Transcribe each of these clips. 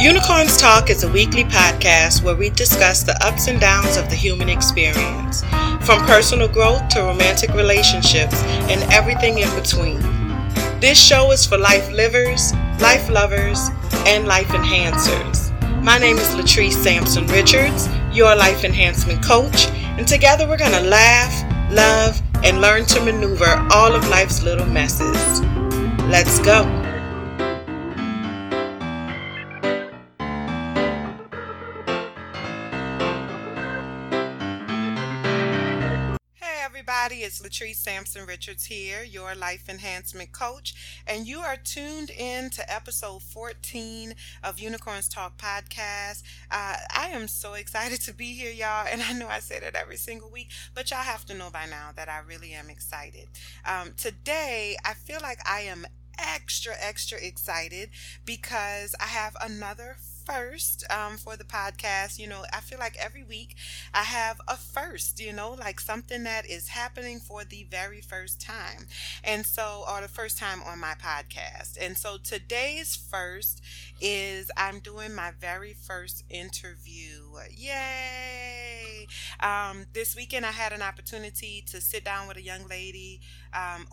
Unicorns Talk is a weekly podcast where we discuss the ups and downs of the human experience, from personal growth to romantic relationships and everything in between. This show is for life livers, life lovers, and life enhancers. My name is Latrice Sampson Richards, your life enhancement coach, and together we're going to laugh, love, and learn to maneuver all of life's little messes. Let's go. Everybody, it's Latrice Sampson Richards here, your life enhancement coach, and you are tuned in to episode 14 of Unicorns Talk podcast. I am so excited to be here, y'all, and I know I say that every single week, but y'all have to know by now that I really am excited. Today, I feel like I am extra excited because I have another first for the podcast. I feel like every week I have a first, like something that is happening for the very first time. And so, or the first time on my podcast. And so today's first is I'm doing my very first interview. Yay! This weekend I had an opportunity to sit down with a young lady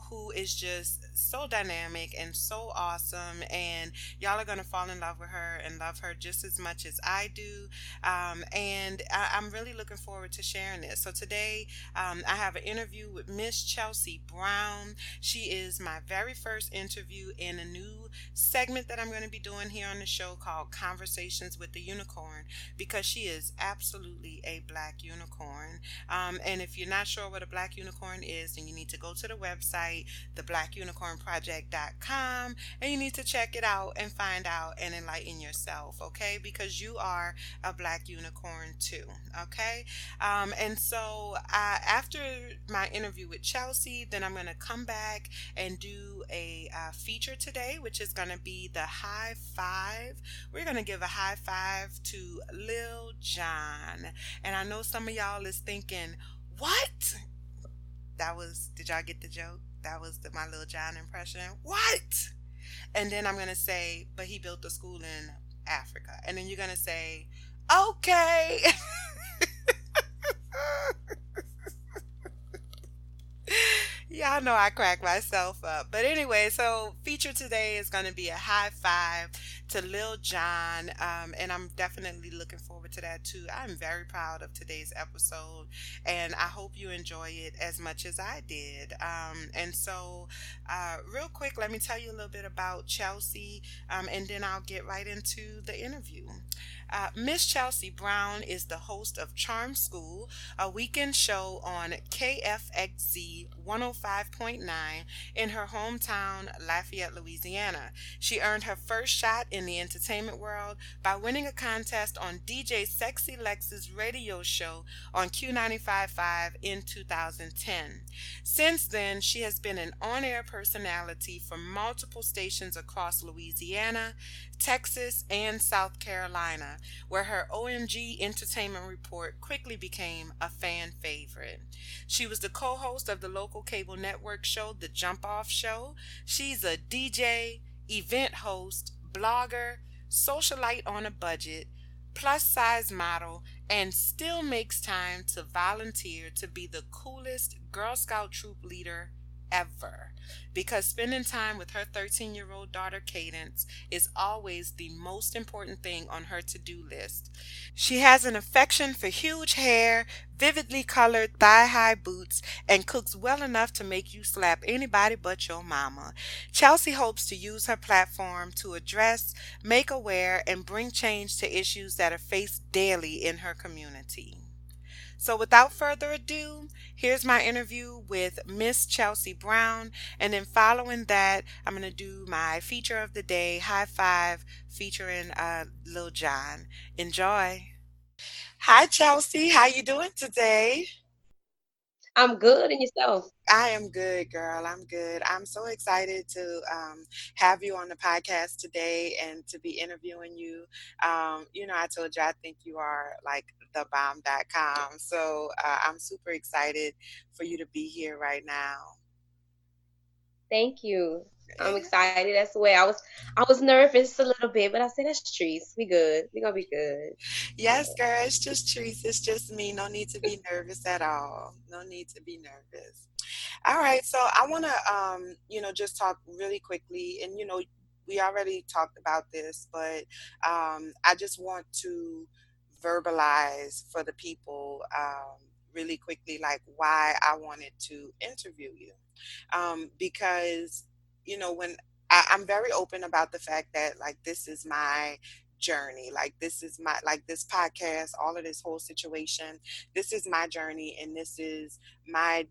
who is just so dynamic and so awesome, and y'all are going to fall in love with her and love her just as much as I do. And I'm really looking forward to sharing this. So today I have an interview with Miss Chelsea Brown. She is my very first interview in a new segment that I'm going to be doing here on the show called Conversations with the Unicorn, because she is absolutely a black unicorn. And if you're not sure what a black unicorn is, then you need to go to the website, theblackunicornproject.com, and you need to check it out and find out and enlighten yourself, okay? Because you are a black unicorn too, okay? And so after my interview with Chelsea, then I'm going to come back and do a feature today, which is going to be the high five. We're going to give a high five to Lil Jon. And I know some of y'all is thinking, what? Did y'all get the joke? That was my Lil Jon impression. What? And then I'm going to say, but he built a school in Africa. And then you're going to say, okay. Y'all know I crack myself up. But anyway, so feature today is going to be a high five to Lil Jon. And I'm definitely looking forward to that too. I'm very proud of today's episode, and I hope you enjoy it as much as I did. And so real quick, let me tell you a little bit about Chelsea, and then I'll get right into the interview. Miss Chelsea Brown is the host of Charm School, a weekend show on KFXZ 105.9 in her hometown, Lafayette, Louisiana. She earned her first shot in the entertainment world by winning a contest on DJ Sexy Lex's radio show on Q95.5 in 2010. Since then, she has been an on-air personality for multiple stations across Louisiana, Texas, and South Carolina, where her OMG Entertainment Report quickly became a fan favorite. She was the co-host of the local cable network show, The Jump Off Show. She's a DJ, event host, blogger, socialite on a budget, plus-size model, and still makes time to volunteer to be the coolest Girl Scout troop leader ever, because spending time with her 13-year-old daughter Cadence is always the most important thing on her to-do list. She has an affection for huge hair, vividly colored thigh-high boots, and cooks well enough to make you slap anybody but your mama. Chelsea hopes to use her platform to address, make aware, and bring change to issues that are faced daily in her community. So without further ado, here's my interview with Miss Chelsea Brown. And then following that, I'm going to do my feature of the day, High Five, featuring Lil Jon. Enjoy. Hi, Chelsea. How you doing today? I'm good, and yourself? I am good, girl. I'm good. I'm so excited to have you on the podcast today and to be interviewing you. I told you I think you are like thebomb.com. So I'm super excited for you to be here right now. Thank you. I'm Yeah. excited as well. I was nervous a little bit, but I said that's Trees. We good. We gonna be good. Yes, girl, it's just truth. It's just me. No need to be nervous at all. No need to be nervous. All right, so I want to, just talk really quickly, and we already talked about this, but I just want to verbalize for the people really quickly, like why I wanted to interview you, because when I'm very open about the fact that like this is my journey, like this is my like this podcast, all of this whole situation, this is my journey, and this is my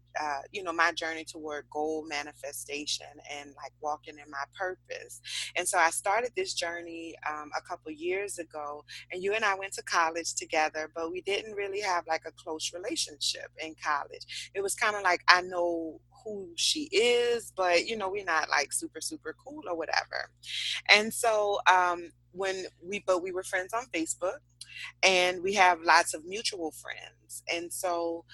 my journey toward goal manifestation and like walking in my purpose. And so I started this journey a couple years ago, and you and I went to college together, but we didn't really have like a close relationship in college. It was kind of like I know who she is, but we're not like super super cool or whatever. And so we were friends on Facebook, and we have lots of mutual friends. And so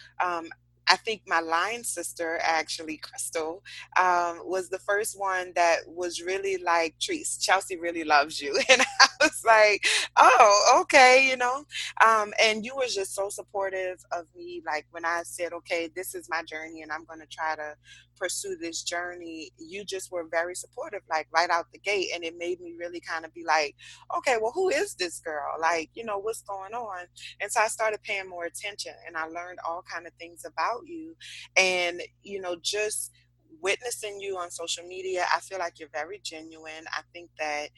I think my line sister, actually, Crystal, was the first one that was really like, Treese, Chelsea really loves you. And I was like, oh, okay, and you were just so supportive of me. Like when I said, okay, this is my journey and I'm going to try to pursue this journey, you just were very supportive, like right out the gate. And it made me really kind of be like, okay, well, who is this girl? Like, what's going on? And so I started paying more attention, and I learned all kind of things about you. And, just witnessing you on social media, I feel like you're very genuine. I think that,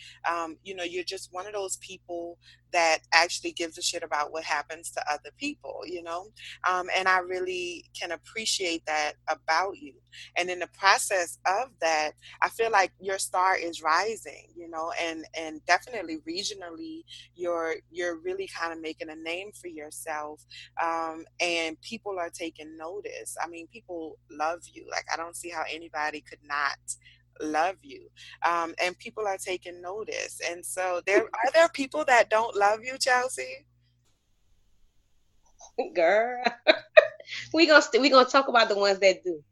you're just one of those people that actually gives a shit about what happens to other people, and I really can appreciate that about you. And in the process of that, I feel like your star is rising, and definitely regionally, you're really kind of making a name for yourself, and people are taking notice. I mean, people love you. Like I don't see how anybody could not love you, and people are taking notice. And so there people that don't love you, Chelsea? Girl, we gonna talk about the ones that do.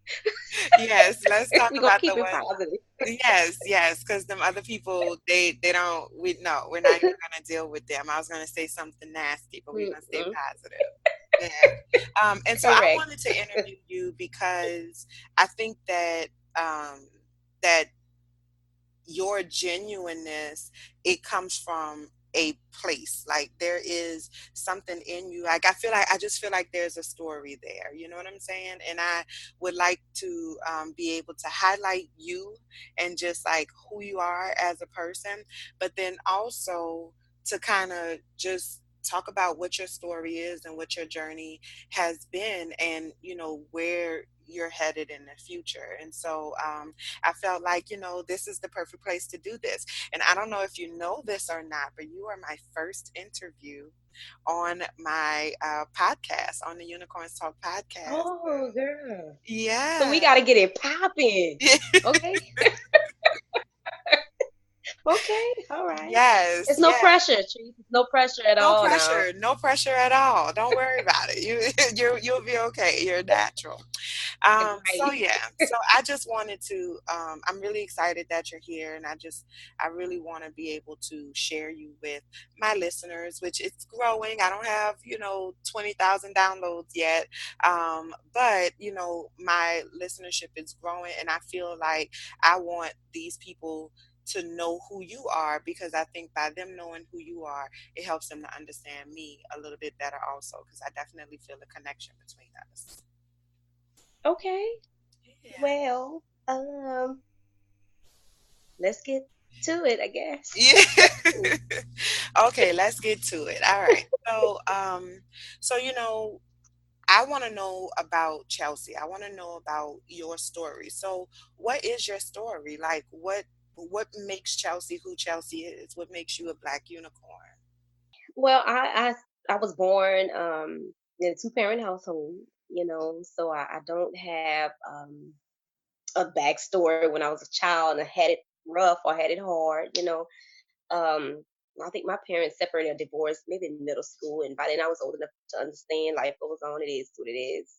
Yes, let's talk We gonna about the keep it one. positive. Yes, yes, because them other people, they don't. We no, we're not even gonna deal with them. I was gonna say something nasty, but we're gonna stay Mm-mm. positive. Yeah. And so I Correct. wanted to interview you because I think that that your genuineness, it comes from a place, like there is something in you. Like I just feel like there's a story there, you know what I'm saying? And I would like to be able to highlight you and just like who you are as a person, but then also to kind of just talk about what your story is and what your journey has been, and where you're headed in the future. And so I felt like, this is the perfect place to do this. And I don't know if you know this or not, but you are my first interview on my podcast, on the Unicorns Talk podcast. Oh, girl. So we Yeah. gotta get it popping. Okay. Okay. All right. Yes. It's no Yes. pressure, Trees. It's no pressure at No all now. pressure. No pressure at all. Don't worry about it. You'll be okay. You're natural. So Right. yeah, so I just wanted to, I'm really excited that you're here, and I really want to be able to share you with my listeners, which it's growing. I don't have, 20,000 downloads yet. But my listenership is growing, and I feel like I want these people to know who you are, because I think by them knowing who you are, it helps them to understand me a little bit better also, because I definitely feel a connection between us. Okay. Yeah. Well, let's get to it, I guess. Yeah. Okay, let's get to it. All right. So I want to know about Chelsea. I want to know about your story. So, what is your story? Like, what makes Chelsea who Chelsea is? What makes you a black unicorn? Well, I was born in a two-parent household, so I don't have a backstory when I was a child and I had it rough or had it hard, Um, I think my parents separated or divorced maybe in middle school, and by then I was old enough to understand life goes on. It is what it is.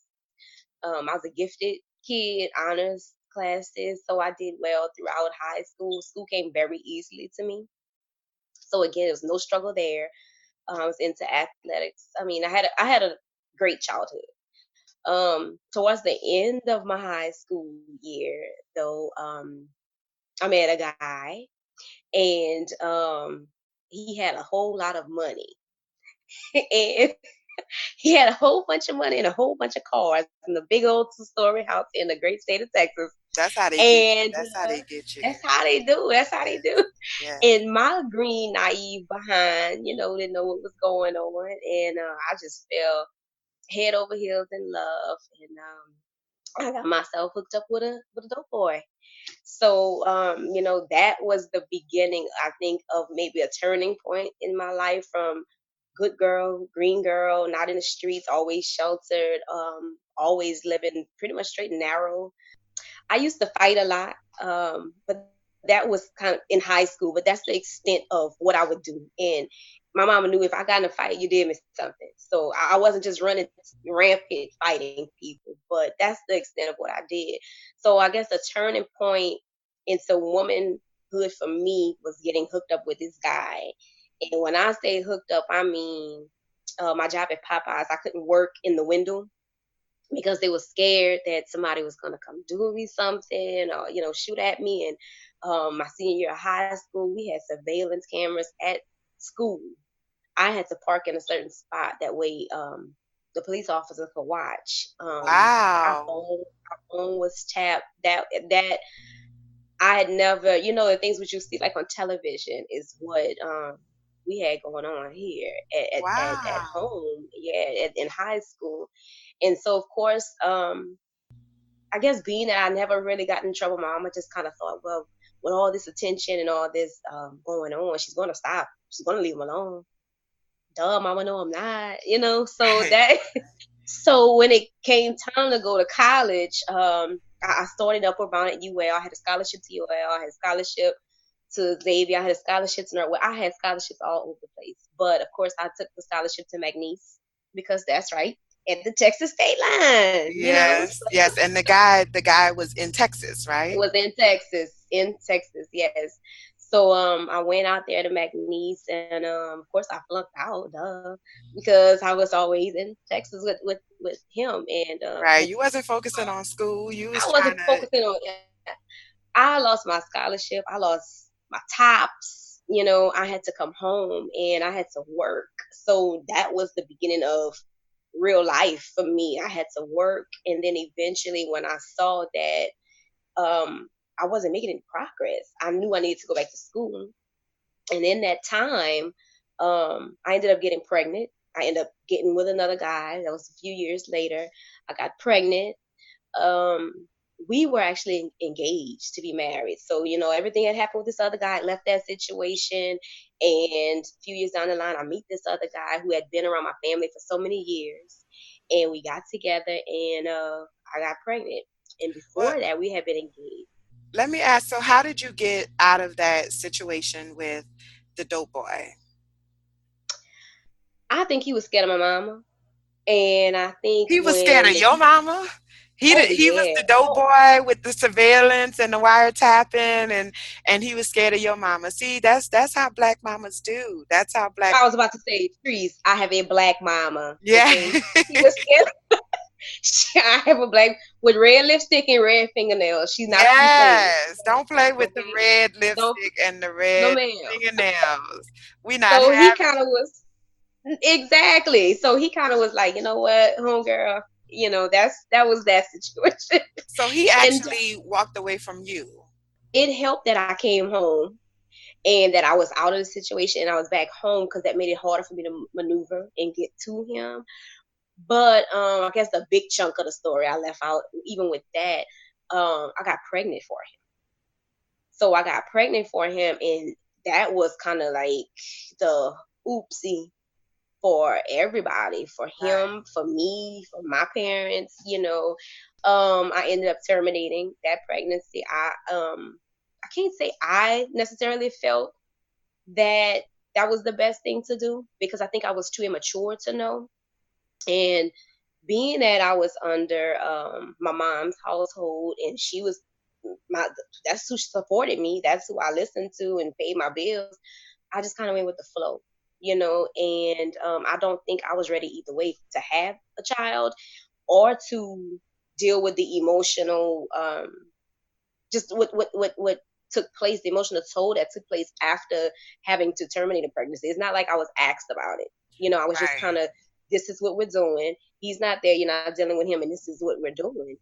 I was a gifted kid, honors classes, so I did well throughout high school. School came very easily to me. So again, there was no struggle there. I was into athletics. I mean, I had a great childhood. Towards the end of my high school year, though, I met a guy, and he had a whole lot of money, and he had a whole bunch of money and a whole bunch of cars and a big old two-story house in the great state of Texas. That's how they get you. And That's how they get you. that's how they do. That's how they do. Yes. And my green, naive behind, didn't know what was going on, and I just fell head over heels in love, and I got myself hooked up with a dope boy. So, that was the beginning, I think, of maybe a turning point in my life from good girl, green girl, not in the streets, always sheltered, always living pretty much straight and narrow. I used to fight a lot, but that was kind of in high school, but that's the extent of what I would do. And my mama knew if I got in a fight, you did miss something. So I wasn't just running rampant fighting people, but that's the extent of what I did. So I guess a turning point into womanhood for me was getting hooked up with this guy. And when I say hooked up, I mean my job at Popeyes, I couldn't work in the window because they were scared that somebody was going to come do me something or shoot at me. And my senior year of high school, we had surveillance cameras at school. I had to park in a certain spot that way the police officer could watch. Our Wow. phone was tapped. That I had never, the things which you see like on television is what we had going on here at Wow. home, yeah, in high school. And so, of course, I guess being that I never really got in trouble, my mama just kind of thought, well, with all this attention and all this going on, she's going to stop. She's going to leave him alone. Duh, mama, no, I'm not. So that so when it came time to go to college, I started up around at UL. I had a scholarship to UL. I had a scholarship to Xavier. I had a scholarship to Northwest. I had scholarships all over the place. But of course, I took the scholarship to McNeese because that's right at the Texas state line. Yes. So Yes. And the guy was in Texas, it right? was in Texas, yes. So I went out there to McNeese, and of course I flunked out, duh, because I was always in Texas with him, and Right. You wasn't focusing on school. You was I trying wasn't to. focusing on. I lost my scholarship. I lost my tops. I had to come home and I had to work. So that was the beginning of real life for me. I had to work, and then eventually, when I saw that I wasn't making any progress, I knew I needed to go back to school. And in that time, I ended up getting pregnant. I ended up getting with another guy. That was a few years later. I got pregnant. um we were actually engaged to be married. So, everything had happened with this other guy. I left that situation. And a few years down the line, I meet this other guy who had been around my family for so many years. And we got together, and I got pregnant. And Well, before that, we had been engaged. let me ask. So, how did you get out of that situation with the dope boy? I think he was scared of my mama. And I think He was scared when of your he, mama. He oh did, he was yeah, the dope oh, boy with the surveillance and the wiretapping, and he was scared of your mama. See, that's how black mamas do. That's how black. I was about to say, trees. I have a black mama. Yeah. Okay, he was scared. I have a black with red lipstick and red fingernails. She's not to be played. Yes. Don't play with the Okay, red don't, lipstick and the no red ma'am. fingernails. We not So he having kind of it. was exactly. So he kind of was like, you know what, homegirl. That was that situation. So he And actually walked away from you. it helped that I came home and that I was out of the situation and I was back home, because that made it harder for me to maneuver and get to him. But I guess the big chunk of the story I left out, even with that, I got pregnant for him. So I got pregnant for him, and that was kind of like the oopsie for everybody, for Right. him, for me, for my parents. I ended up terminating that pregnancy. I can't say I necessarily felt that that was the best thing to do, because I think I was too immature to know. And being that I was under my mom's household, and she was my that's who supported me. That's who I listened to and paid my bills. I just kind of went with the flow, and I don't think I was ready either way to have a child or to deal with the emotional, just what took place, the emotional toll that took place after having to terminate a pregnancy. It's not like I was asked about it. I was just kind Right. of, this is what we're doing. He's not there. You're not dealing with him, and this is what we're doing.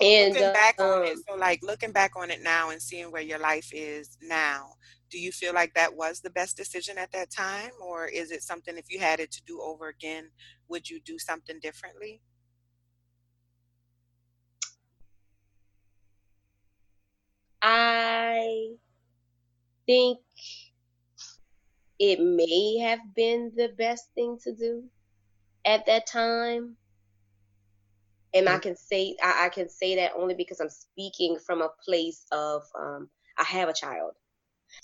And Looking back on it, so like looking back on it now and seeing where your life is now, do you feel like that was the best decision at that time? Or is it something, if you had it to do over again, would you do something differently? I think it may have been the best thing to do at that time. And I can say that only because I'm speaking from a place of, I have a child.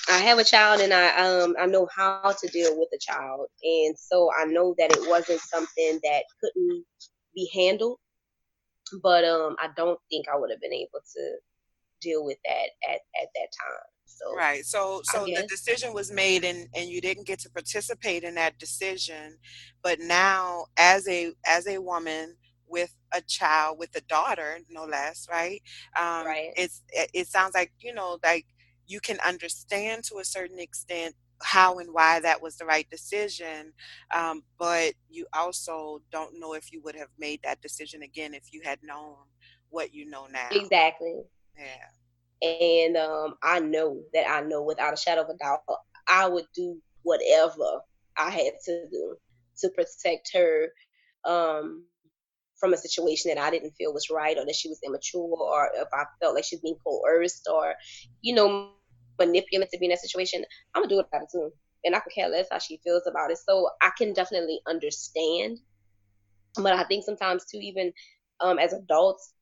I have a child, and I know how to deal with a child, and so I know that it wasn't something that couldn't be handled. But I don't think I would have been able to deal with that at that time. So Right. So I so the guess decision was made and you didn't get to participate in that decision, but now as a woman with a child, with a daughter, no less, right? right. It sounds like, like you can understand to a certain extent how and why that was the right decision, but you also don't know if you would have made that decision again if you had known what you know now. Exactly. Yeah. And I know without a shadow of a doubt, I would do whatever I had to do to protect her, um, from a situation that I didn't feel was right, or that she was immature, or if I felt like she was being coerced, or manipulated to be in that situation. I'm gonna do what I gotta do, and I could care less how she feels about it. So I can definitely understand, but I think sometimes too, even as adults,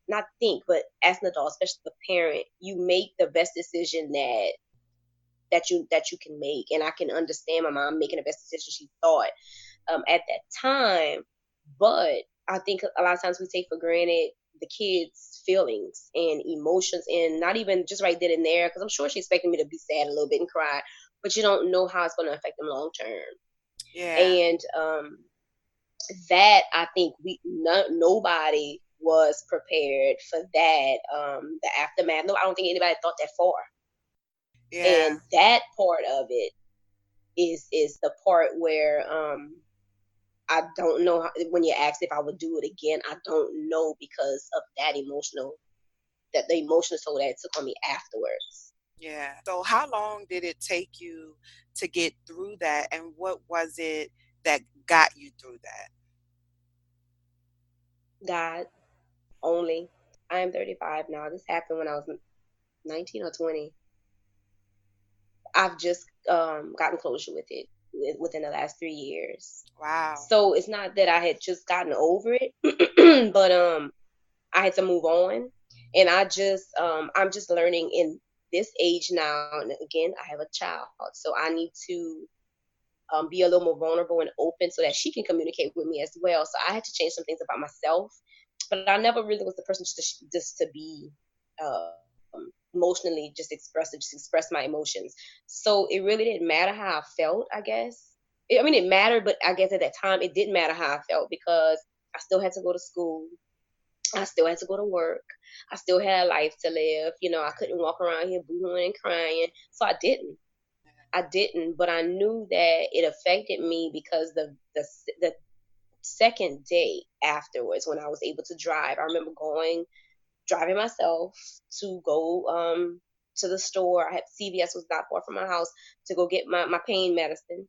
not think, but as an adult, especially the parent, you make the best decision that you can make. And I can understand my mom making the best decision she thought, at that time. But I think a lot of times we take for granted the kids' feelings and emotions, and not even just right then and there, because I'm sure she's expecting me to be sad a little bit and cry, but you don't know how it's going to affect them long term. Yeah. And that I think nobody was prepared for that. The aftermath. No, I don't think anybody thought that far. Yeah. And that part of it is the part where, I don't know how, when you asked if I would do it again. I don't know because of that the emotional toll that it took on me afterwards. Yeah. So how long did it take you to get through that, and what was it that got you through that? God only. I am 35 now. This happened when I was 19 or 20. I've just gotten closure with it within the last 3 years. Wow. So it's not that I had just gotten over it, but I had to move on, and I'm just learning in this age now. And again, I have a child, so I need to, be a little more vulnerable and open so that she can communicate with me as well. So I had to change some things about myself, but I never really was the person just to be, emotionally just express my emotions. So it really didn't matter how I felt, I guess. I mean, it mattered, but I guess at that time it didn't matter how I felt because I still had to go to school. I still had to go to work. I still had a life to live. I couldn't walk around here boohooing and crying. So I didn't. I didn't, but I knew that it affected me because the second day afterwards, when I was able to drive, I remember driving myself to go, to the store. I had CVS was not far from my house, to go get my pain medicine,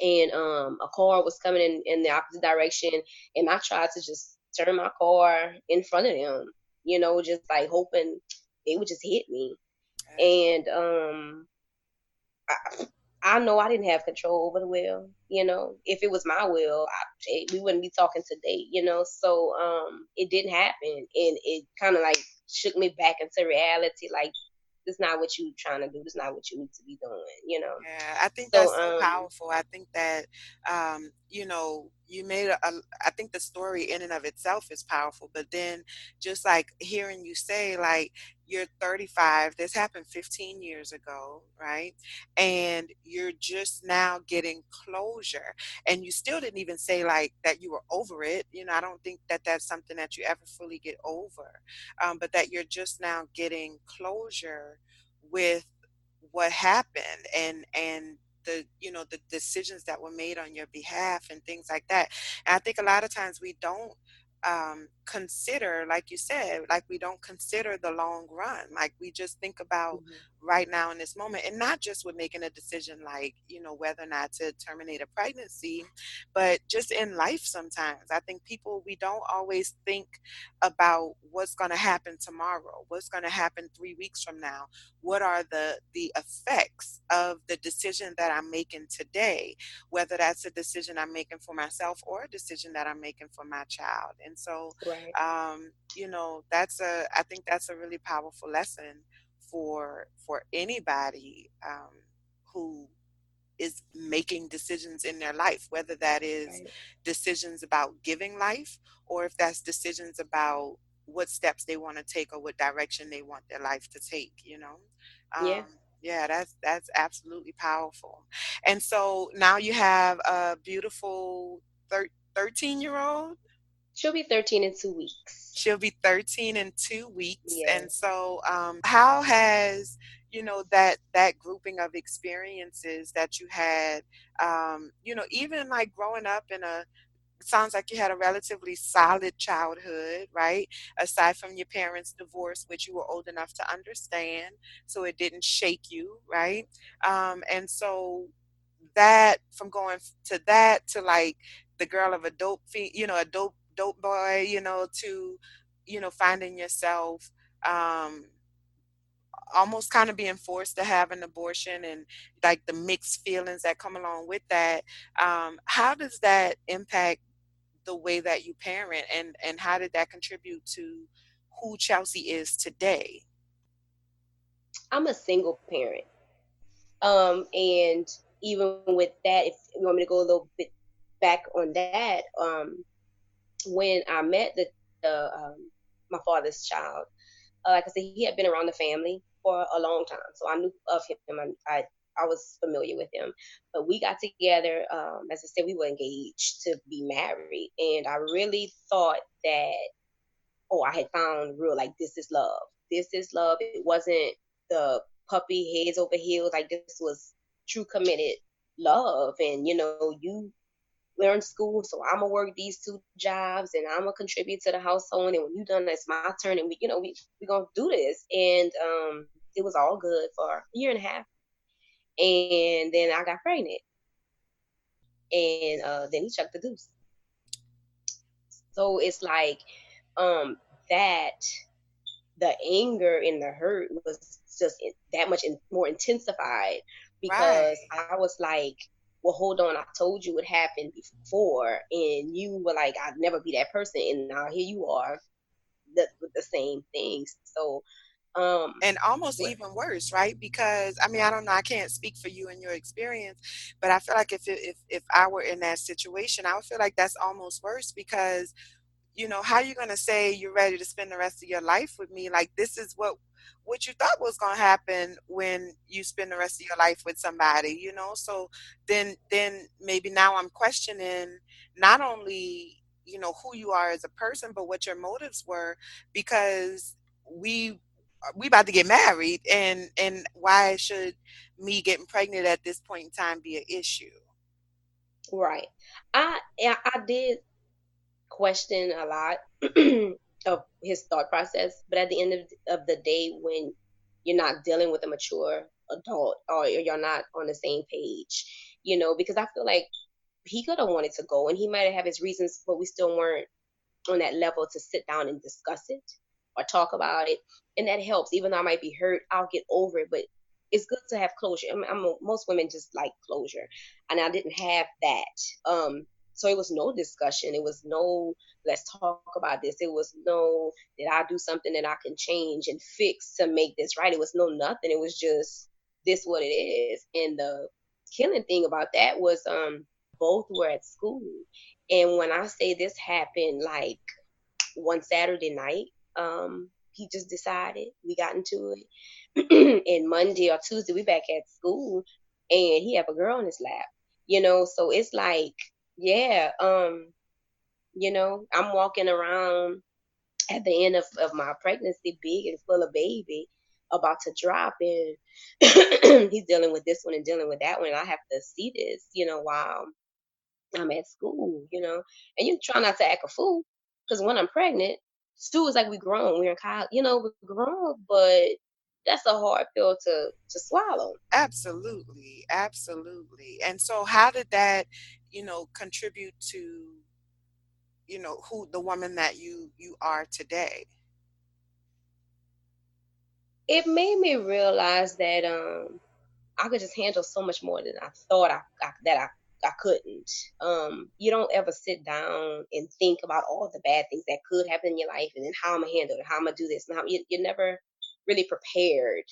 and a car was coming in the opposite direction, and I tried to just turn my car in front of them, just like hoping they would just hit me. Yeah. And I, I know I didn't have control over the wheel. If it was my will, we wouldn't be talking today. So it didn't happen, and it kind of like shook me back into reality. Like, this is not what you trying to do. This is not what you need to be doing. Yeah, I think So that's so powerful. I think that, you made I think the story in and of itself is powerful, but then just like hearing you say, like, you're 35. This happened 15 years ago, right? And you're just now getting closure. And you still didn't even say like that you were over it. I don't think that that's something that you ever fully get over. But that you're just now getting closure with what happened, and the decisions that were made on your behalf and things like that. And I think a lot of times we don't consider, like you said, like we don't consider the long run. Like we just think about Mhm. right now in this moment, and not just with making a decision like, whether or not to terminate a pregnancy, but just in life sometimes. I think people, we don't always think about what's going to happen tomorrow, what's going to happen 3 weeks from now, what are the effects of the decision that I'm making today, whether that's a decision I'm making for myself or a decision that I'm making for my child. And so, Right. I think that's a really powerful lesson for anybody who is making decisions in their life, whether that is Right. decisions about giving life, or if that's decisions about what steps they want to take or what direction they want their life to take. Yeah. Yeah, that's absolutely powerful. And so now you have a beautiful 13-year-old. She'll be 13 in 2 weeks. She'll be 13 in 2 weeks. Yeah. And so, how has, that grouping of experiences that you had, even like growing up it sounds like you had a relatively solid childhood, right? Aside from your parents' divorce, which you were old enough to understand, so it didn't shake you, right? And so that, from going to that to like the girl of a a dope boy, to finding yourself um almost kind of being forced to have an abortion, and like the mixed feelings that come along with that. How does that impact the way that you parent, and how did that contribute to who Chelsea is today? I'm a single parent. And even with that, if you want me to go a little bit back on that, when I met my father's child, like I said, he had been around the family for a long time, so I knew of him. I was familiar with him, but we got together. As I said, we were engaged to be married, and I really thought that, oh, I had found real, like, this is love. This is love. It wasn't the puppy heads over heels. Like, this was true committed love. And you learn school, so I'm gonna work these two jobs, and I'm gonna contribute to the household. And when you done, it's my turn, and we gonna do this. And it was all good for a year and a half, and then I got pregnant, and then he chucked the deuce. So it's like that the anger and the hurt was just that much more intensified, because Right. I was like, well, hold on, I told you what happened before, and you were like, I'd never be that person, and now here you are, with the same things. So, And almost what even worse, right? Because I mean, I don't know, I can't speak for you and your experience, but I feel like if I were in that situation, I would feel like that's almost worse, because how you going to say you're ready to spend the rest of your life with me? Like, this is what you thought was going to happen when you spend the rest of your life with somebody. So then maybe now I'm questioning not only, who you are as a person, but what your motives were, because we about to get married, and why should me getting pregnant at this point in time be an issue? right? Yeah, I did question a lot of his thought process, but at the end of the day, when you're not dealing with a mature adult, or you're not on the same page, because I feel like he could have wanted to go, and he might have his reasons, but we still weren't on that level to sit down and discuss it or talk about it. And that helps. Even though I might be hurt, I'll get over it. But it's good to have closure. Most women just like closure, and I didn't have that. So it was no discussion. It was no, let's talk about this. It was no, did I do something that I can change and fix to make this right? It was no nothing. It was just this what it is. And the killing thing about that was both were at school. And when I say this happened like one Saturday night, he just decided. We got into it. And Monday or Tuesday we back at school, and he have a girl in his lap. So it's like, yeah, I'm walking around at the end of my pregnancy, big and full of baby, about to drop, and he's dealing with this one and dealing with that one. And I have to see this, while I'm at school, and you try not to act a fool, because when I'm pregnant, Stu is like, we grown, we're in college, we're grown, but that's a hard pill to swallow. Absolutely, absolutely. And so how did that, contribute to, who the woman that you are today? It made me realize that I could just handle so much more than I thought I couldn't. You don't ever sit down and think about all the bad things that could happen in your life, and then how I'm gonna handle it, how I'm gonna do this, and you're never really prepared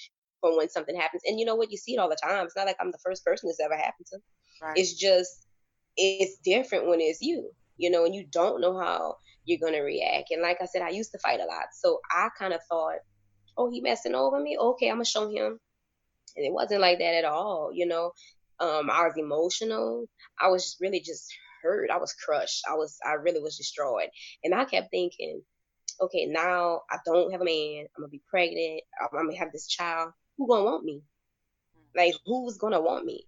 for when something happens. And you know what? You see it all the time. It's not like I'm the first person this ever happened to. Right. It's just it's different when it's you, and you don't know how you're gonna react. And like I said, I used to fight a lot, so I kind of thought, oh, he messing over me. Okay, I'm gonna show him. And it wasn't like that at all. I was emotional. I was just really just hurt. I was crushed. I really was destroyed. And I kept thinking, okay, now I don't have a man. I'm gonna be pregnant. I'm gonna have this child. Who gonna want me? Like, who's gonna want me?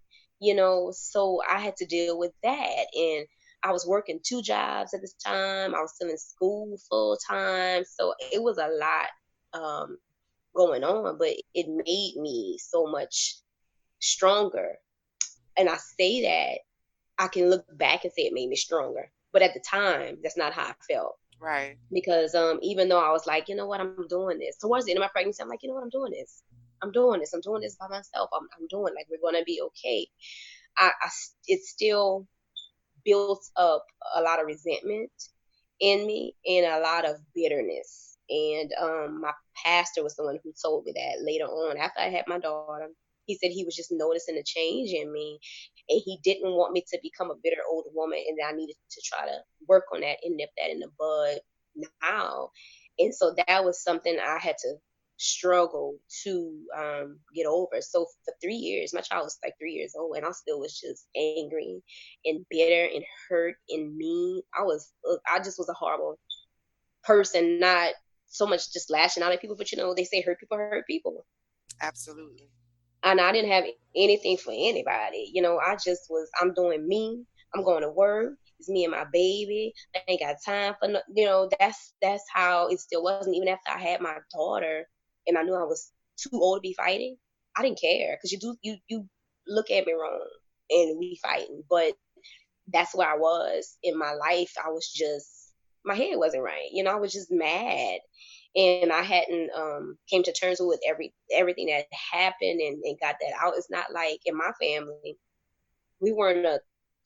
So I had to deal with that. And I was working two jobs at this time. I was still in school full time. So it was a lot going on, but it made me so much stronger. And I say that I can look back and say it made me stronger. But at the time, that's not how I felt. Right. Because even though I was like, you know what, I'm doing this. Towards the end of my pregnancy, I'm like, you know what, I'm doing this. I'm doing this. I'm doing this by myself. I'm doing, like, we're gonna be okay. It still built up a lot of resentment in me and a lot of bitterness. And my pastor was the one who told me that later on after I had my daughter. He said he was just noticing a change in me, and he didn't want me to become a bitter old woman, and that I needed to try to work on that and nip that in the bud now. And so that was something I had to struggle to get over. So for 3 years, my child was like 3 years old, and I still was just angry and bitter and hurt and mean. I just was a horrible person, not so much just lashing out at people, but they say hurt people. Absolutely. And I didn't have anything for anybody. I just was, I'm doing me. I'm going to work. It's me and my baby. I ain't got time for no, that's how it still wasn't. Even after I had my daughter and I knew I was too old to be fighting, I didn't care, because you look at me wrong and we fighting. But that's where I was in my life. I was just, my head wasn't right. I was just mad, and I hadn't came to terms with everything that happened, and got that out. It's not like in my family we weren't a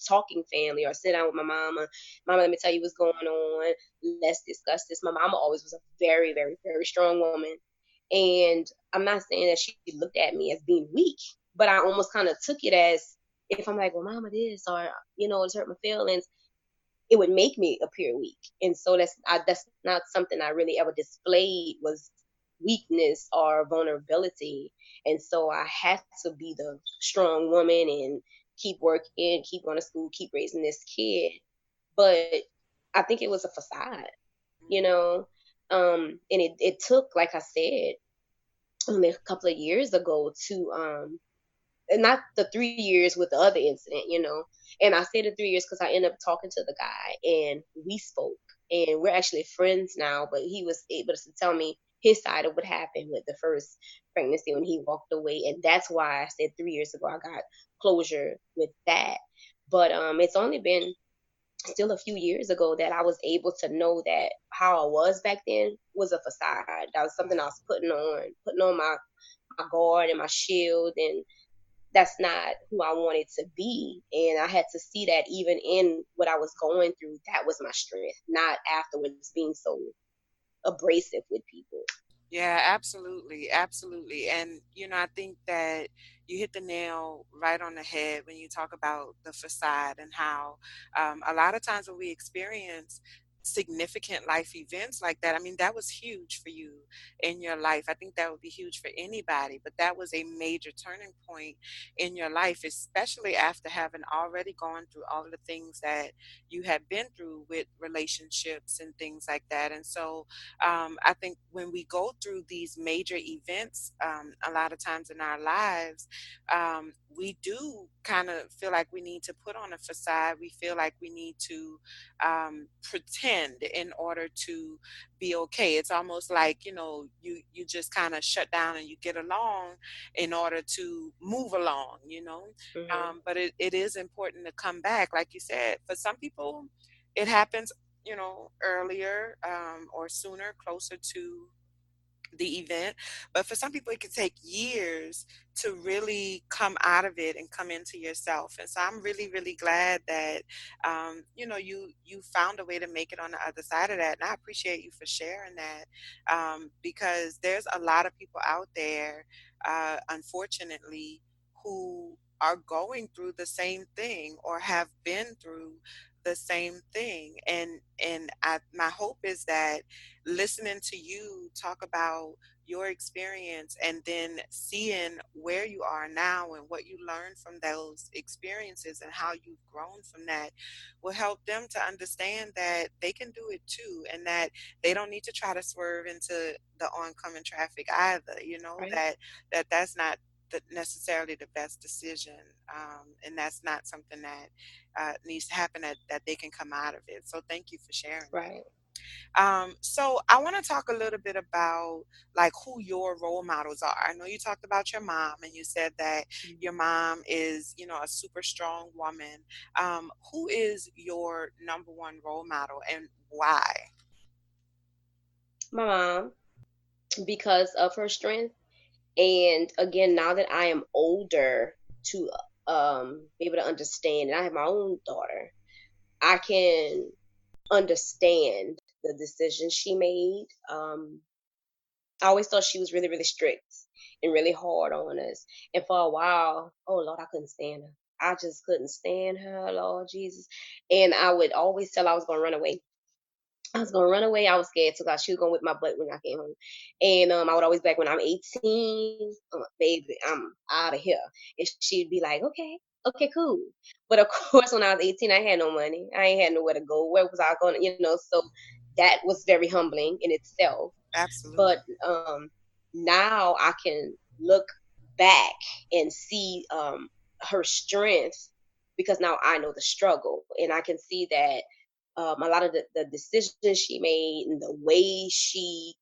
talking family or sit down with my mama. Mama, let me tell you what's going on. Let's discuss this. My mama always was a very, very, very strong woman. And I'm not saying that she looked at me as being weak, but I almost kind of took it as, if I'm like, well, mama, this, or, it's hurt my feelings, it would make me appear weak. And so that's not something I really ever displayed, was weakness or vulnerability. And so I had to be the strong woman and keep working, keep going to school, keep raising this kid. But I think it was a facade, you know. And it took, like I said, only a couple of years ago to and not the 3 years with the other incident. And I say the 3 years because I ended up talking to the guy, and we spoke, and we're actually friends now. But he was able to tell me his side of what happened with the first pregnancy when he walked away, and that's why I said 3 years ago I got closure with that. But it's only been still a few years ago that I was able to know that how I was back then was a facade. That was something I was putting on my guard and my shield, and that's not who I wanted to be. And I had to see that even in what I was going through, that was my strength, not afterwards being so abrasive with people. Yeah, absolutely. Absolutely. And, I think that you hit the nail right on the head when you talk about the facade and how a lot of times when we experience significant life events like that. I mean, that was huge for you in your life. I think that would be huge for anybody, but that was a major turning point in your life, especially after having already gone through all of the things that you had been through with relationships and things like that. And so I think when we go through these major events, a lot of times in our lives, we do kind of feel like we need to put on a facade. We feel like we need to pretend in order to be okay. It's almost like, you just kind of shut down and you get along in order to move along, Mhm. but it is important to come back. Like you said, for some people, it happens, earlier, or sooner, closer to the event. But for some people, it can take years to really come out of it and come into yourself. And so I'm really, really glad that, you found a way to make it on the other side of that. And I appreciate you for sharing that, because there's a lot of people out there, unfortunately, who are going through the same thing or have been through the same thing. My hope is that listening to you talk about your experience and then seeing where you are now and what you learned from those experiences and how you've grown from that will help them to understand that they can do it too, and that they don't need to try to swerve into the oncoming traffic either, Right. that's not necessarily the best decision, and that's not something that needs to happen, that they can come out of it. So thank you for sharing that. Right. So I want to talk a little bit about like who your role models are. I know you talked about your mom and you said that Mhm. your mom is, a super strong woman. Who is your number one role model and why? My mom, because of her strength. And again, now that I am older to be able to understand, and I have my own daughter, I can understand the decisions she made. I always thought she was really, really strict and really hard on us. And for a while, oh Lord, I couldn't stand her. I just couldn't stand her, Lord Jesus. And I would always tell her I was gonna run away. I was gonna run away. I was scared so God, she was gonna whip my butt when I came home. And I would always be like, when I'm 18, I'm like, baby, I'm out of here. And she'd be like, okay, okay, cool. But of course, when I was 18, I had no money. I ain't had nowhere to go. Where was I going? So that was very humbling in itself. Absolutely. But now I can look back and see her strength, because now I know the struggle, and I can see that a lot of the decisions she made and the way she,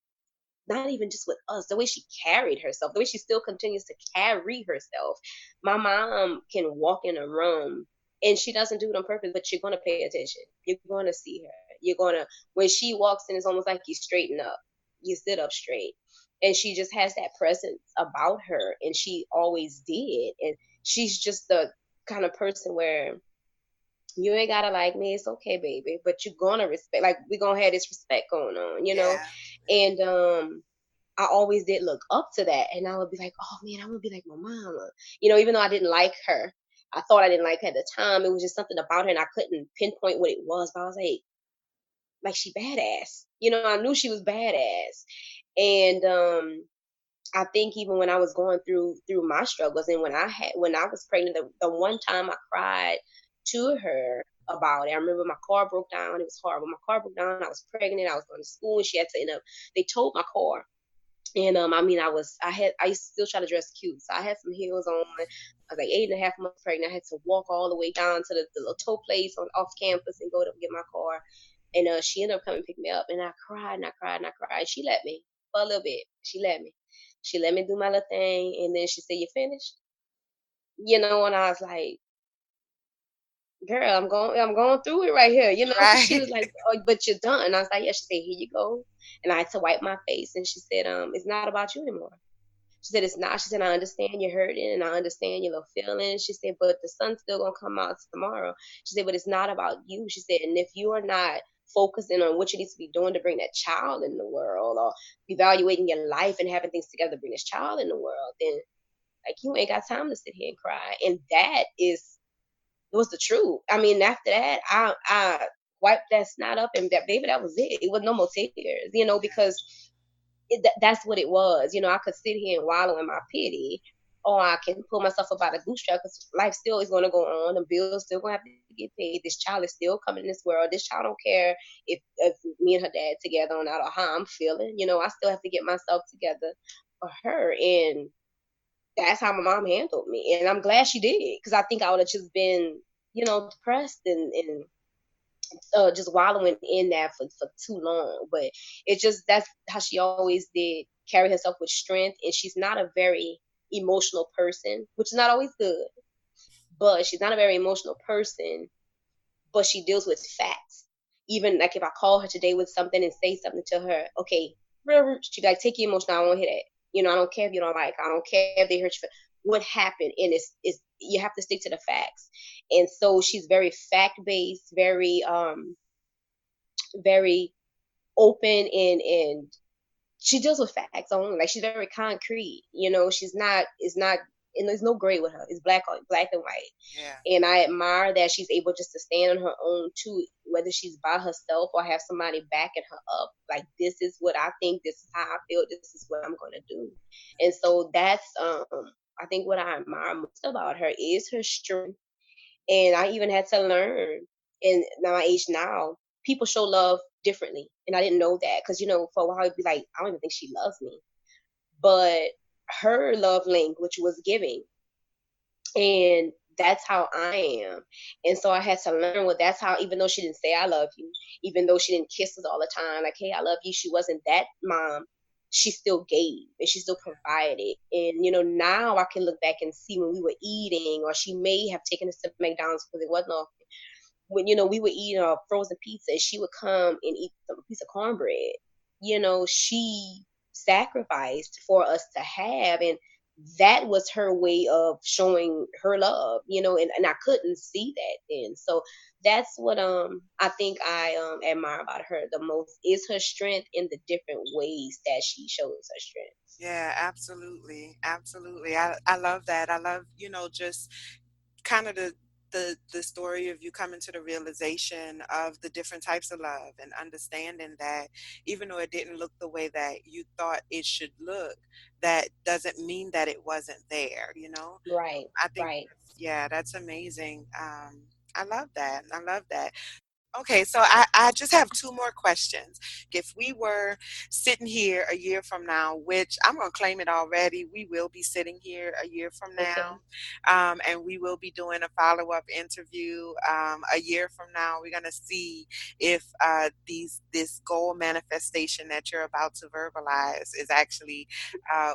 not even just with us, the way she carried herself, the way she still continues to carry herself. My mom can walk in a room and she doesn't do it on purpose, but you're going to pay attention. You're going to see her. You're going to, when she walks in, it's almost like you straighten up, you sit up straight. And she just has that presence about her, and she always did. And she's just the kind of person where you ain't gotta like me. It's okay, baby. But you're gonna respect. Like we gonna have this respect going on. Yeah. And I always did look up to that, and I would be like, oh man, I want to be like my mama. Even though I didn't like her, I thought I didn't like her at the time. It was just something about her, and I couldn't pinpoint what it was. But I was like she badass. I knew she was badass, and I think even when I was going through my struggles, and when I was pregnant, the one time I cried to her about it. I remember my car broke down. It was horrible. My car broke down. I was pregnant. I was going to school, and she had to end up. They towed my car, and I mean, I used to still try to dress cute, so I had some heels on. I was like 8.5 months pregnant. I had to walk all the way down to the little tow place on off campus and go to get my car. And she ended up coming to pick me up, and I cried and I cried and I cried. She let me for a little bit. She let me. She let me do my little thing, and then she said, "You finished?" And I was like, "Girl, I'm going through it right here." So she Right. was like, "Oh, but you're done." And I was like, "Yeah." She said, "Here you go." And I had to wipe my face, and she said, "It's not about you anymore." She said, "It's not." She said, "I understand you're hurting, and I understand your little feelings." She said, "But the sun's still gonna come out tomorrow." She said, "But it's not about you." She said, "And if you are not focusing on what you need to be doing to bring that child in the world, or evaluating your life and having things together to bring this child in the world, then like you ain't got time to sit here and cry." And that was the truth. I mean, after that, I wipe that snot up, and that baby, that was it. It was no more tears, because that's what it was. I could sit here and wallow in my pity, or I can pull myself up out of bootstrap, because life still is going to go on. The bills still going to have to get paid. This child is still coming in this world. This child don't care if me and her dad together or not, or how I'm feeling. I still have to get myself together for her. And that's how my mom handled me. And I'm glad she did, because I think I would have just been, depressed and just wallowing in that for too long. But it's just, that's how she always did carry herself with strength. And she's not a very emotional person, which is not always good, but she's not a very emotional person, but she deals with facts. Even like if I call her today with something and say something to her, okay, she like, take your emotion. I don't want to hear that. I don't care if you don't like. I don't care if they hurt you. What happened? And it's you have to stick to the facts. And so she's very fact based, very open, and she deals with facts only. Like, she's very concrete. She's not. It's not. And there's no gray with her. It's black and white. Yeah. And I admire that she's able just to stand on her own too, whether she's by herself or have somebody backing her up. Like, this is what I think, this is how I feel, this is what I'm gonna do. And so that's I think what I admire most about her is her strength. And I even had to learn in my age now, people show love differently. And I didn't know that, because for a while it'd be like, I don't even think she loves me. But her love language was giving, and that's how I am. And so I had to learn, well, that's how, even though she didn't say I love you, even though she didn't kiss us all the time, like, hey, I love you, she wasn't that mom. She still gave, and she still provided. And now I can look back and see when we were eating, or she may have taken us to McDonald's because it wasn't off. When we were eating a frozen pizza, and she would come and eat a piece of cornbread. She sacrificed for us to have, and that was her way of showing her love. And I couldn't see that then. So that's what I think I admire about her the most, is her strength in the different ways that she shows her strength. Yeah, absolutely. Absolutely. I love that. I love, just kind of the story of you coming to the realization of the different types of love, and understanding that even though it didn't look the way that you thought it should look, that doesn't mean that it wasn't there. Right, I think right. yeah, that's amazing. I love that. I love that. Okay, so I just have two more questions. If we were sitting here a year from now, which I'm going to claim it already, we will be sitting here a year from now, Okay. and we will be doing a follow-up interview a year from now. We're going to see if this goal manifestation that you're about to verbalize is actually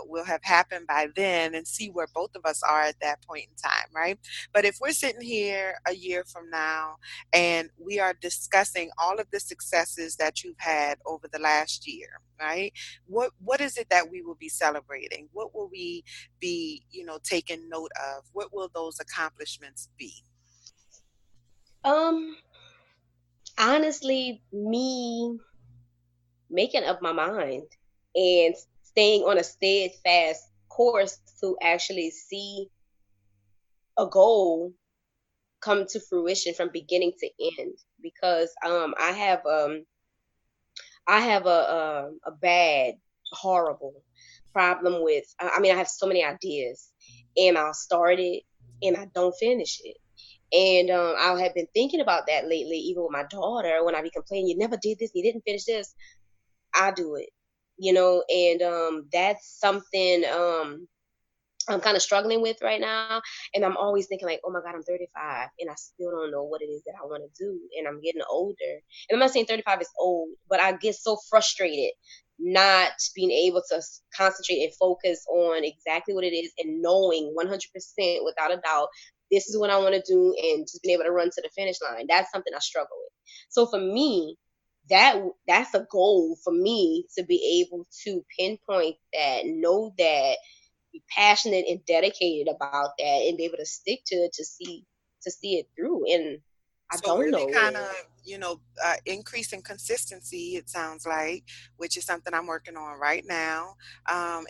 will have happened by then, and see where both of us are at that point in time, right? But if we're sitting here a year from now, and we are discussing all of the successes that you've had over the last year, right? What is it that we will be celebrating? What will we be, taking note of? What will those accomplishments be? um Honestly, me making up my mind and staying on a steadfast course to actually see a goal come to fruition from beginning to end. Because I have a bad, horrible problem with, I mean, I have so many ideas, and I'll start it and I don't finish it. And I have been thinking about that lately, even with my daughter, when I be complaining, you never did this, you didn't finish this. I do it, and that's something I'm kind of struggling with right now. And I'm always thinking, like, oh my God, I'm 35 and I still don't know what it is that I want to do. And I'm getting older. And I'm not saying 35 is old, but I get so frustrated not being able to concentrate and focus on exactly what it is, and knowing 100% without a doubt, this is what I want to do, and just being able to run to the finish line. That's something I struggle with. So for me, that's a goal for me, to be able to pinpoint that, know that, be passionate and dedicated about that, and be able to stick to it, to see it through. And I So don't really know kind of, when. increasing consistency, it sounds like, which is something I'm working on right now,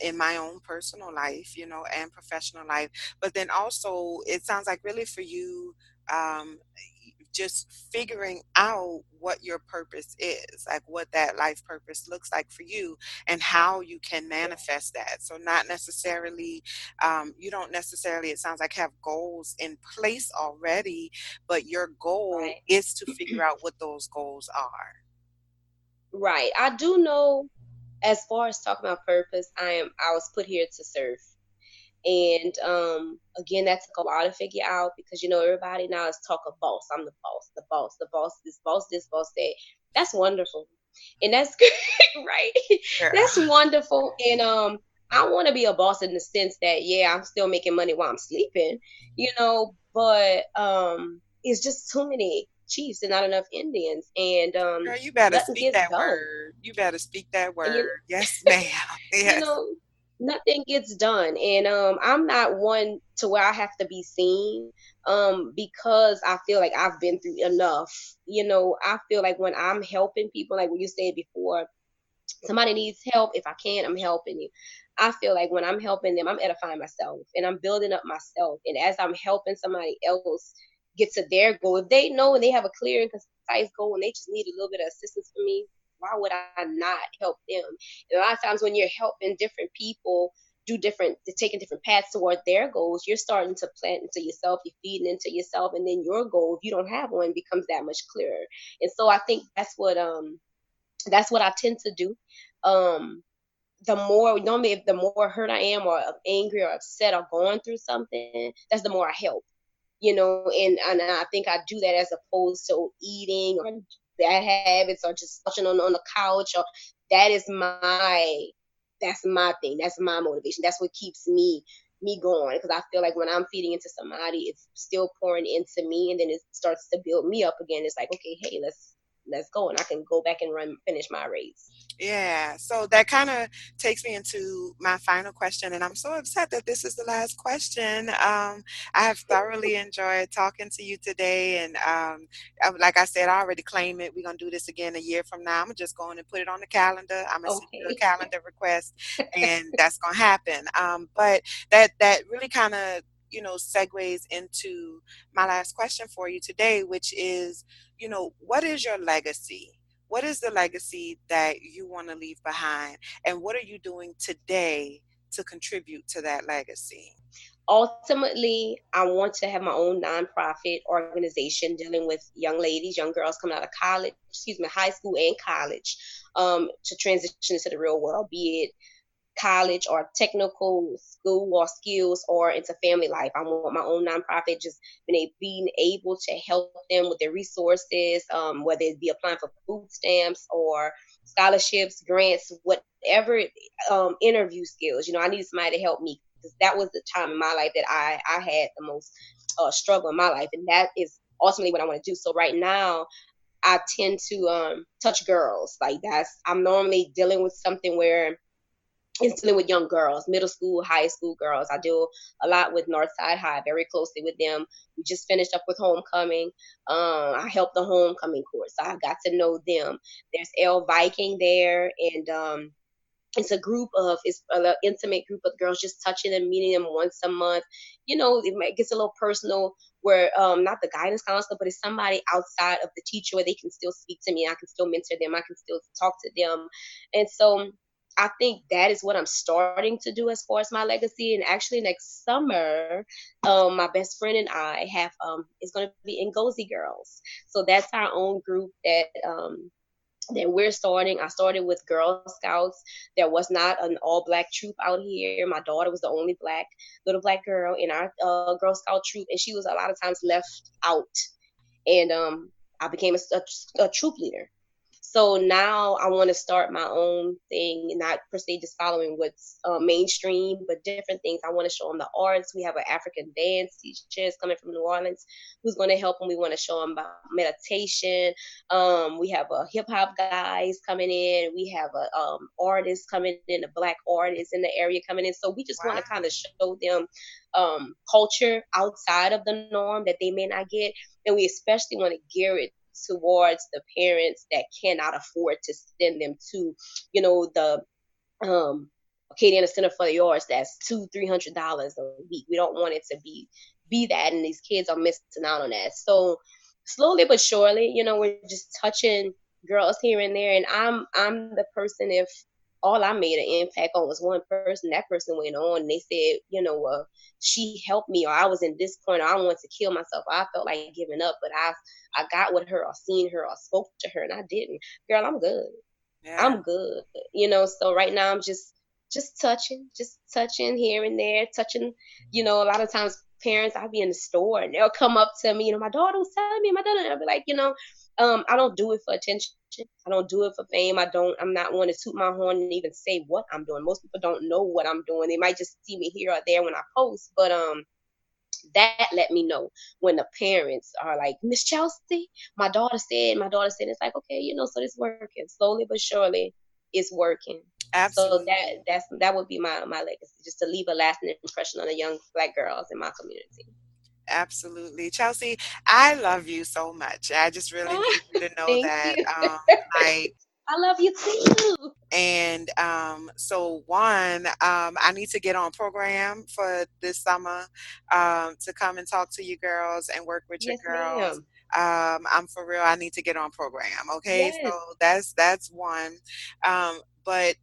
in my own personal life, and professional life. But then also, it sounds like really for you, um, just figuring out what your purpose is, like what that life purpose looks like for you and how you can manifest that. So not necessarily, you don't necessarily, it sounds like, have goals in place already, but your goal Right. is to figure out what those goals are. Right. I do know, as far as talking about purpose, I was put here to serve. And again, that took a while to figure out because everybody now is talk of boss. I'm the boss, the boss, the boss, this, boss, that. That's wonderful, and that's great, right? Yeah. That's wonderful, and I want to be a boss in the sense that yeah, I'm still making money while I'm sleeping, but it's just too many chiefs and not enough Indians, and Girl, you better nothing speak gets that done. word. You better speak that And word. Yes, ma'am. you Yes. know, nothing gets done. And I'm not one to where I have to be seen because I feel like I've been through enough. I feel like when I'm helping people, like what you said before, somebody needs help. If I can, I'm helping you. I feel like when I'm helping them, I'm edifying myself and I'm building up myself. And as I'm helping somebody else get to their goal, if they know and they have a clear and concise goal and they just need a little bit of assistance from me, why would I not help them? And a lot of times when you're helping different people taking different paths toward their goals, you're starting to plant into yourself, you're feeding into yourself, and then your goal, if you don't have one, becomes that much clearer. And so I think that's what I tend to do. Um, the more normally, if the more hurt I am, or angry, or upset, or going through something, that's the more I help. And I think I do that as opposed to eating or bad habits or just slouching on the couch. Or that is my thing. That's my motivation. That's what keeps me going because I feel like when I'm feeding into somebody, it's still pouring into me, and then it starts to build me up again. It's like, okay, hey, let's go, and I can go back and finish my race. Yeah, so that kind of takes me into my final question, and I'm so upset that this is the last question. I have thoroughly enjoyed talking to you today, and like I said, I already claim it. We're gonna do this again a year from now. I'm gonna just go in and put it on the calendar. I'm gonna send you a Okay. calendar request, and that's gonna happen. But that really kind of segues into my last question for you today, which is, what is your legacy? What is the legacy that you want to leave behind? And what are you doing today to contribute to that legacy? Ultimately, I want to have my own nonprofit organization dealing with young ladies, young girls coming out of college, excuse me, high school and college, to transition into the real world, be it college or technical school or skills or into family life. I want my own nonprofit, just being able to help them with their resources, whether it be applying for food stamps or scholarships, grants, whatever, interview skills. I needed somebody to help me because that was the time in my life that I had the most struggle in my life, and that is ultimately what I want to do. So right now, I tend to touch girls. Like I'm normally dealing with something where it's dealing with young girls, middle school, high school girls. I do a lot with Northside High, very closely with them. We just finished up with homecoming. I helped the homecoming course, so I got to know them. There's L Viking there, and it's an intimate group of girls, just touching and meeting them once a month. It gets a little personal where not the guidance counselor, but it's somebody outside of the teacher where they can still speak to me. I can still mentor them. I can still talk to them. And so I think that is what I'm starting to do as far as my legacy. And actually next summer, my best friend and I have is going to be in Ngozi Girls. So that's our own group that we're starting. I started with Girl Scouts. There was not an all black troop out here. My daughter was the only little black girl in our Girl Scout troop, and she was a lot of times left out. And I became a troop leader. So now I want to start my own thing, not per se just following what's mainstream, but different things. I want to show them the arts. We have an African dance teacher coming from New Orleans who's going to help them. We want to show them about meditation. We have a hip hop guys coming in. We have a artist coming in, a black artist in the area coming in. So we just want Wow. to kind of show them culture outside of the norm that they may not get, and we especially want to gear it towards the parents that cannot afford to send them to, the Acadiana Center for the Arts that's $200-300 a week. We don't want it to be that, and these kids are missing out on that. So slowly but surely, we're just touching girls here and there. And I'm the person, if all I made an impact on was one person, that person went on and they said, she helped me, or I was in this point, or I wanted to kill myself, or I felt like giving up, but I got with her or seen her or spoke to her and I didn't. Girl, I'm good. Yeah, I'm good. So right now I'm just touching here and there, touching, a lot of times parents, I'll be in the store and they'll come up to me, my daughter was telling me, my daughter, and I'll be like, I don't do it for attention. I don't do it for fame. I'm not one to toot my horn and even say what I'm doing. Most people don't know what I'm doing. They might just see me here or there when I post, but that let me know when the parents are like, Miss Chelsea, my daughter said, it's like, okay, so this working. Slowly but surely it's working. So absolutely. that would be my legacy, just to leave a lasting impression on the young Black girls in my community. Absolutely. Chelsea, I love you so much. I just really Ah, need you to know thank that, you. like, I love you too. and so one, I need to get on program for this summer, to come and talk to you girls and work with your Yes, girls. ma'am. I'm for real. I need to get on program. Okay, so Yes. that's one. But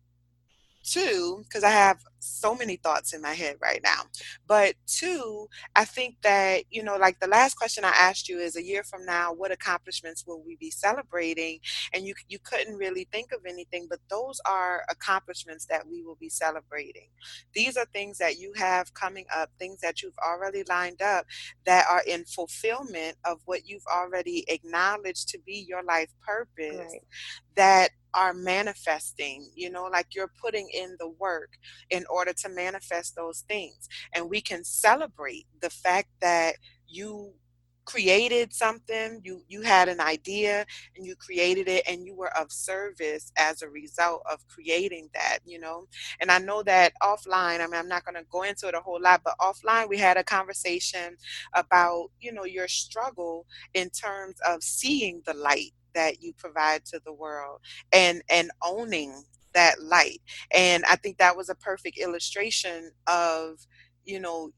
two, because I have so many thoughts in my head right now. But two, I think that, like the last question I asked you is, a year from now, what accomplishments will we be celebrating? And you couldn't really think of anything, but those are accomplishments that we will be celebrating. These are things that you have coming up, things that you've already lined up that are in fulfillment of what you've already acknowledged to be your life purpose, Right. that are manifesting, like you're putting in the work in order to manifest those things. And we can celebrate the fact that you created something, you had an idea and you created it, and you were of service as a result of creating that, and I know that offline, I mean, I'm not going to go into it a whole lot, but offline we had a conversation about, your struggle in terms of seeing the light that you provide to the world, and owning that light. And I think that was a perfect illustration of,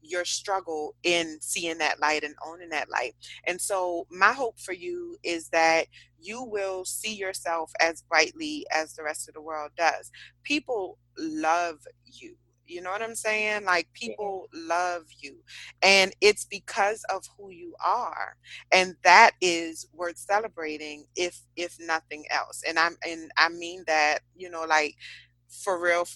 your struggle in seeing that light and owning that light. And so my hope for you is that you will see yourself as brightly as the rest of the world does. People love you. You know what I'm saying? Like, Yeah. people love you. And it's because of who you are, and that is worth celebrating, if nothing else. And I mean that, like, for real,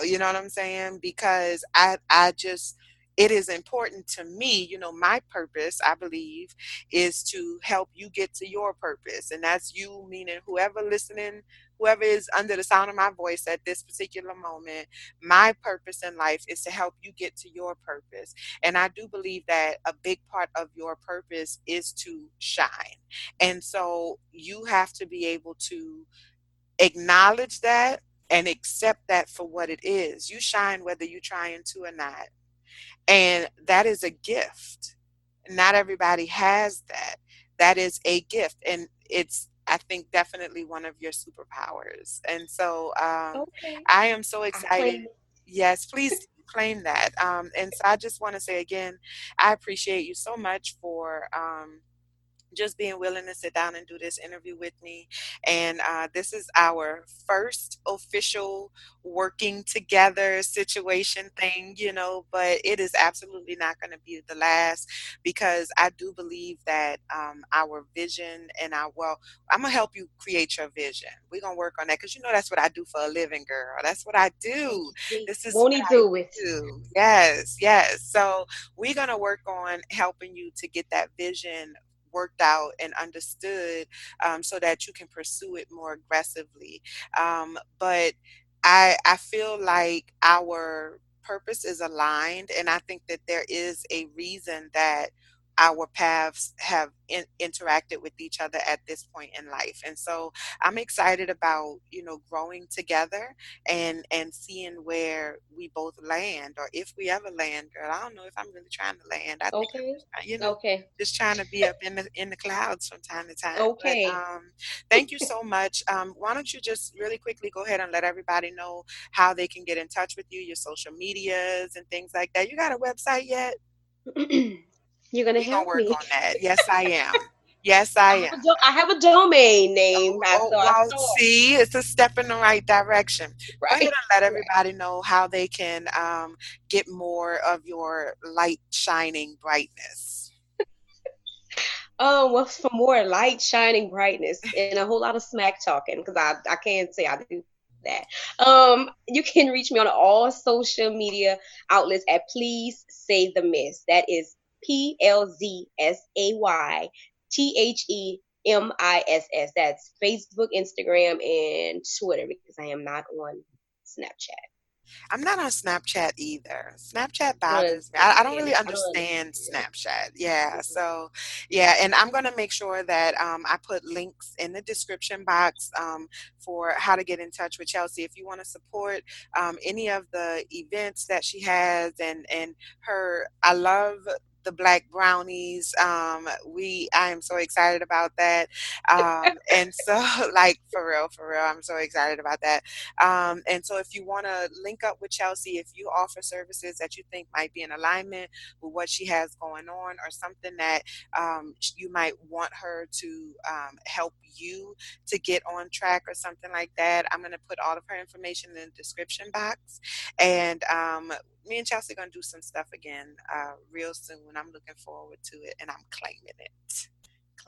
you know what I'm saying? Because I just, it is important to me, my purpose, I believe, is to help you get to your purpose. And that's you, meaning whoever listening, whoever is under the sound of my voice at this particular moment. My purpose in life is to help you get to your purpose. And I do believe that a big part of your purpose is to shine. And so you have to be able to acknowledge that and accept that for what it is. You shine whether you're trying to or not. And that is a gift. Not everybody has that. That is a gift. And it's, I think, definitely one of your superpowers. And so, Okay. I am so I excited. claim it. Yes, please claim that. And so I just want to say again, I appreciate you so much for, just being willing to sit down and do this interview with me. And this is our first official working together situation thing, but it is absolutely not going to be the last, because I do believe that, our vision and well, I'm going to help you create your vision. We're going to work on that, because that's what I do for a living, girl. That's what I do. Okay. This is Won't what he I do it? do. Yes, yes. So we're going to work on helping you to get that vision worked out and understood, so that you can pursue it more aggressively. But I feel like our purpose is aligned, and I think that there is a reason that our paths have interacted with each other at this point in life. And so I'm excited about, growing together, and seeing where we both land, or if we ever land, girl. I don't know if I'm really trying to land. I think I'm Okay. just Okay. just trying to be up in the clouds from time to time. But Okay. thank you so much. Why don't you just really quickly go ahead and let everybody know how they can get in touch with you, your social medias and things like that. You got a website yet? You're gonna We're gonna help work me. on that. Yes, I am. Yes, I am. I have a domain name. Oh, oh, I well, saw see, it's a step in the right direction. Go ahead right, and let right. everybody know how they can get more of your light shining brightness. Well, for more light, shining brightness, and a whole lot of smack talking, because I can't say I do that. You can reach me on all social media outlets at Please Say the Miss. That is PLZSAYTHEMISS. That's Facebook, Instagram, and Twitter, because I am not on Snapchat. I'm not on Snapchat either. Snapchat I don't bothers me. understand I don't it. really I don't understand understand Snapchat. Yeah. it. So, yeah. And I'm going to make sure that I put links in the description box for how to get in touch with Chelsea. If you want to support any of the events that she has and her, I love the black brownies. I am so excited about that. And so like for real, I'm so excited about that. And so if you want to link up with Chelsea, if you offer services that you think might be in alignment with what she has going on or something that you might want her to help you to get on track or something like that, I'm going to put all of her information in the description box. And me and Chelsea are going to do some stuff again real soon. I'm looking forward to it and I'm claiming it.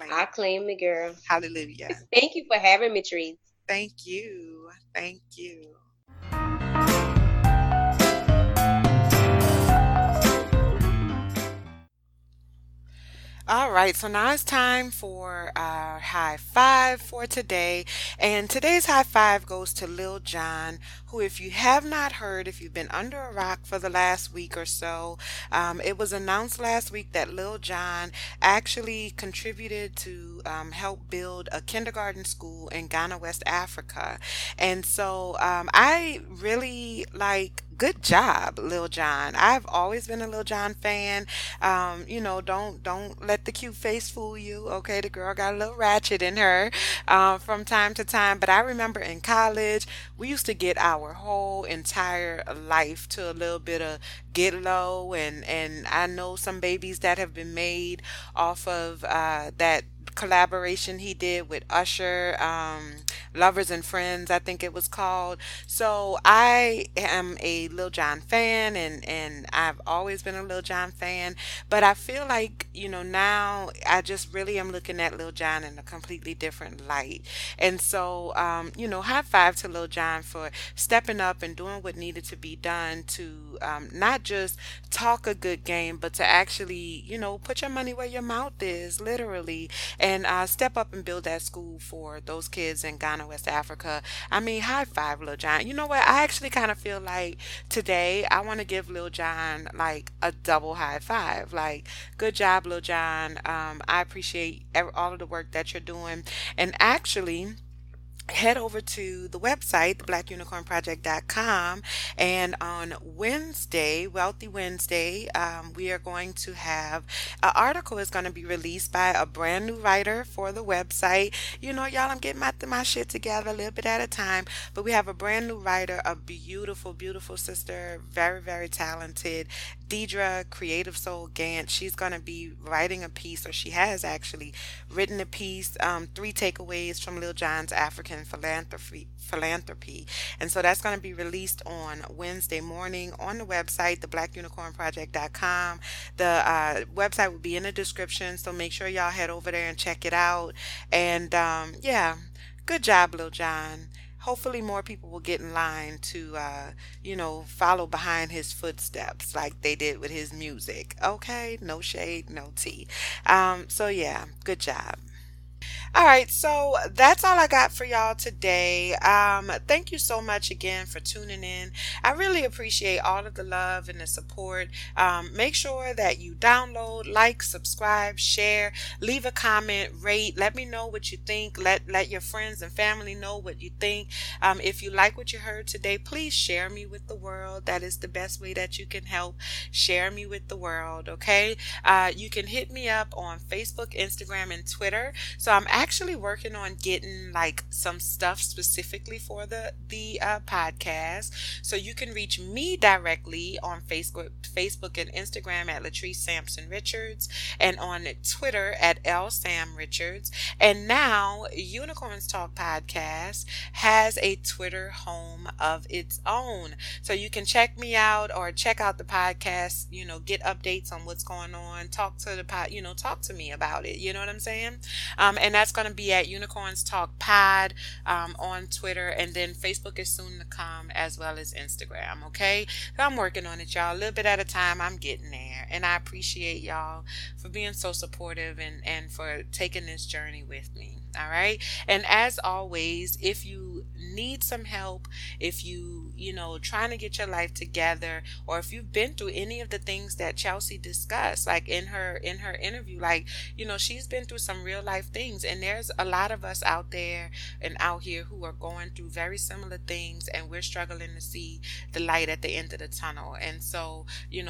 I Claiming. claim the girl. Hallelujah. Thank you for having me, Trees. Thank you. Thank you. All right, so now it's time for our high five for today. And today's high five goes to Lil Jon, who, if you have not heard, if you've been under a rock for the last week or so, it was announced last week that Lil Jon actually contributed to help build a kindergarten school in Ghana, West Africa. And so I really like, good job, Lil Jon. I've always been a Lil Jon fan. Don't let the cute face fool you. Okay, the girl got a little ratchet in her from time to time. But I remember in college, we used to get our whole entire life to a little bit of Get Low, and I know some babies that have been made off of that collaboration he did with Usher, Lovers and Friends, I think it was called. So I am a Lil Jon fan, and I've always been a Lil Jon fan. But I feel like, now I just really am looking at Lil Jon in a completely different light. And so, high five to Lil Jon for stepping up and doing what needed to be done to not just talk a good game, but to actually, put your money where your mouth is, literally, and step up and build that school for those kids in Ghana, West Africa. I mean, high five, Lil Jon. You know what? I actually kind of feel like today I want to give Lil Jon like a double high five. Like, good job, Lil Jon. I appreciate all of the work that you're doing. And actually, head over to the website, theblackunicornproject.com, and on Wednesday, Wealthy Wednesday, we are going to have an article is going to be released by a brand new writer for the website. Y'all, I'm getting my shit together a little bit at a time, but we have a brand new writer, a beautiful, beautiful sister, very, very talented, Deidre Creative Soul Gant. She's going to be writing a piece, or she has actually written a piece, three takeaways from Lil Jon's African philanthropy. And so that's going to be released on Wednesday morning on the website, theblackunicornproject.com. The website will be in the description, so make sure y'all head over there and check it out. And yeah, good job, Lil Jon. Hopefully more people will get in line to follow behind his footsteps like they did with his music. Okay, no shade, no tea. So yeah, good job. All right, so that's all I got for y'all today. Thank you so much again for tuning in. I really appreciate all of the love and the support. Make sure that you download, like, subscribe, share, leave a comment, rate. Let me know what you think. Let your friends and family know what you think. If you like what you heard today, please share me with the world. That is the best way that you can help. Share me with the world, okay? You can hit me up on Facebook, Instagram, and Twitter. So I'm actually working on getting like some stuff specifically for the podcast. So you can reach me directly on Facebook and Instagram at Latrice Sampson Richards, and on Twitter at L Sam Richards. And now Unicorns Talk Podcast has a Twitter home of its own. So you can check me out or check out the podcast, get updates on what's going on, talk to the talk to me about it. You know what I'm saying? And that's going to be at Unicorns Talk Pod on Twitter, and then Facebook is soon to come, as well as Instagram. Okay, so I'm working on it, y'all, a little bit at a time. I'm getting there, and I appreciate y'all for being so supportive and for taking this journey with me. All right, and as always, if you need some help, if trying to get your life together, or if you've been through any of the things that Chelsea discussed, like in her interview, like she's been through some real life things, and there's a lot of us out there and out here who are going through very similar things, and we're struggling to see the light at the end of the tunnel. And so,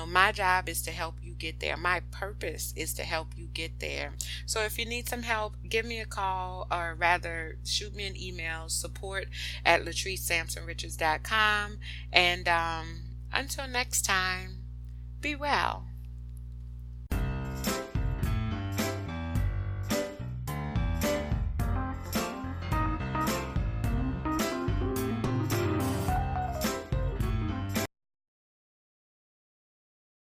my job is to help you get there. My purpose is to help you get there. So if you need some help, give me a call, or rather shoot me an email, support at latricesampsonrichards.com. And until next time, be well.